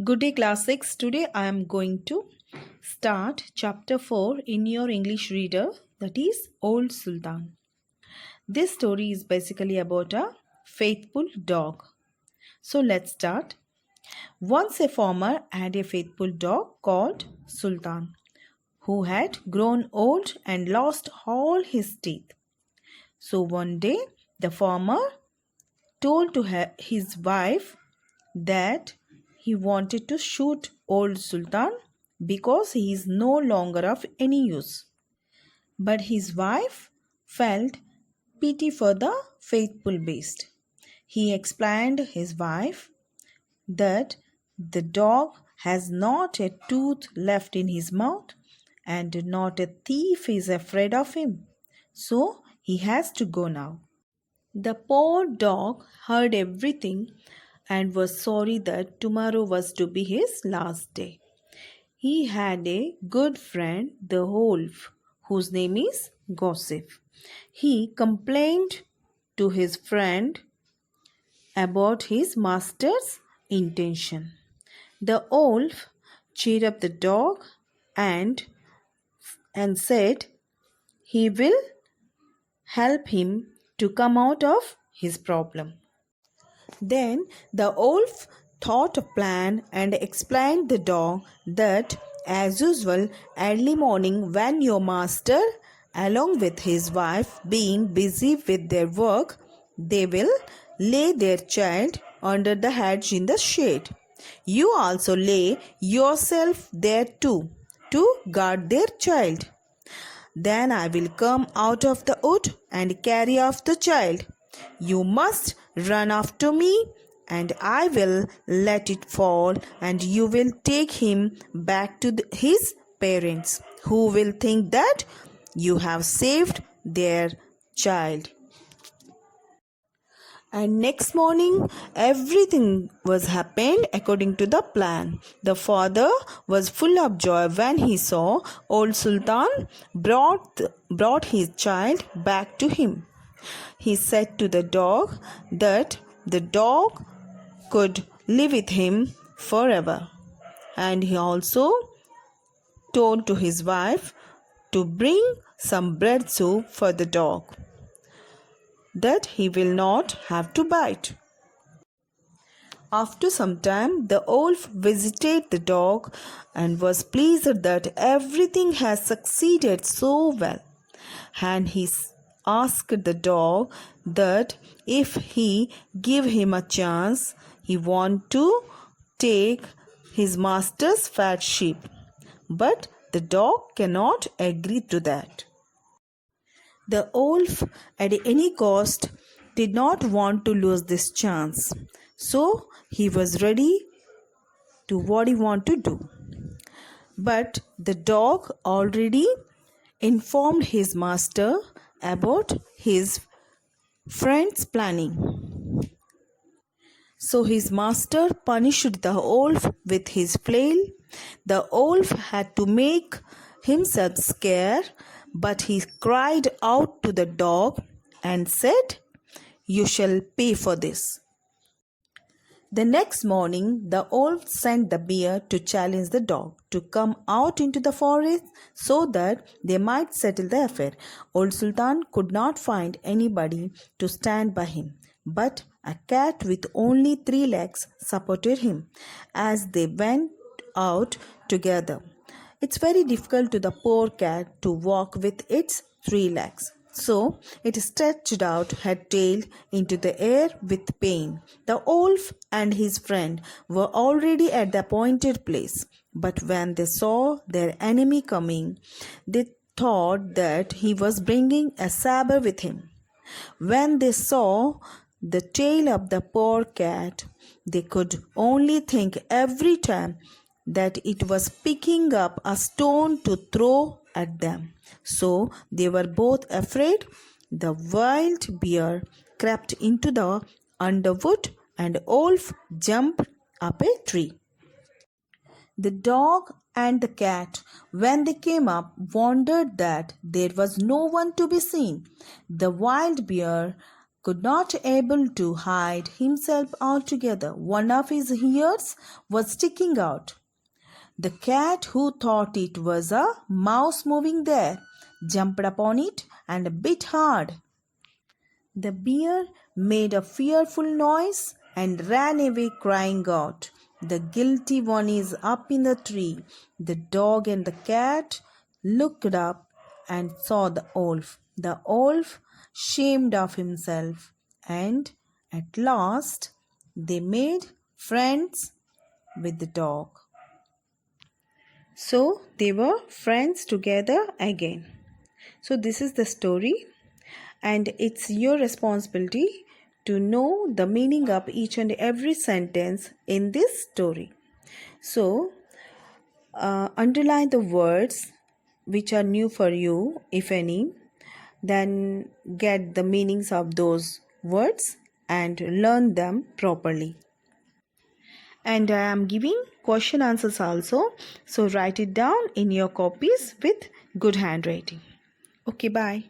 Good day, class 6. Today I am going to start chapter 4 in your English reader, that is Old Sultan. This story is basically about a faithful dog. So let's start. Once a farmer had a faithful dog called Sultan, who had grown old and lost all his teeth. So one day the farmer told to his wife that he wanted to shoot old Sultan because he is no longer of any use. But his wife felt pity for the faithful beast. He explained his wife that the dog has not a tooth left in his mouth and not a thief is afraid of him. So he has to go now. The poor dog heard everything and was sorry that tomorrow was to be his last day. He had a good friend, the wolf, whose name is Gossip. He complained to his friend about his master's intention. The wolf cheered up the dog and said he will help him to come out of his problem. Then the wolf thought a plan and explained the dog that, as usual, early morning when your master, along with his wife, being busy with their work, they will lay their child under the hedge in the shade. You also lay yourself there too, to guard their child. Then I will come out of the wood and carry off the child. You must run after me, and I will let it fall, and you will take him back to his parents, who will think that you have saved their child. And next morning, everything was happened according to the plan. The father was full of joy when he saw old Sultan brought his child back to him. He said to the dog that the dog could live with him forever. And he also told to his wife to bring some bread soup for the dog, that he will not have to bite. After some time, the wolf visited the dog and was pleased that everything has succeeded so well. And he asked the dog that if he give him a chance, he want to take his master's fat sheep. But the dog cannot agree to that. The wolf, at any cost, did not want to lose this chance. So he was ready to what he wanted to do. But the dog already informed his master about his friend's planning. So his master punished the wolf with his flail. The wolf had to make himself scarce, but he cried out to the dog and said, "You shall pay for this." The next morning, the wolf sent the bear to challenge the dog to come out into the forest so that they might settle the affair. Old Sultan could not find anybody to stand by him, but a cat with only 3 legs supported him as they went out together. It's very difficult to the poor cat to walk with its 3 legs. So it stretched out her tail into the air with pain. The wolf and his friend were already at the appointed place, but when they saw their enemy coming, they thought that he was bringing a saber with him. When they saw the tail of the poor cat, they could only think every time that it was picking up a stone to throw at them. So they were both afraid. The wild bear crept into the underwood and wolf jumped up a tree. The dog and the cat, when they came up, wondered that there was no one to be seen. The wild bear could not able to hide himself altogether. One of his ears was sticking out. The cat, who thought it was a mouse moving there, jumped upon it and bit hard. The bear made a fearful noise and ran away, crying out, "The guilty one is up in the tree." The dog and the cat looked up and saw the wolf. The wolf shamed of himself, and at last they made friends with the dog. So they were friends together again. So this is the story, and it's your responsibility to know the meaning of each and every sentence in this story. So underline the words which are new for you, if any, then get the meanings of those words and learn them properly. And I am giving question answers also, so write it down in your copies with good handwriting. Okay, bye.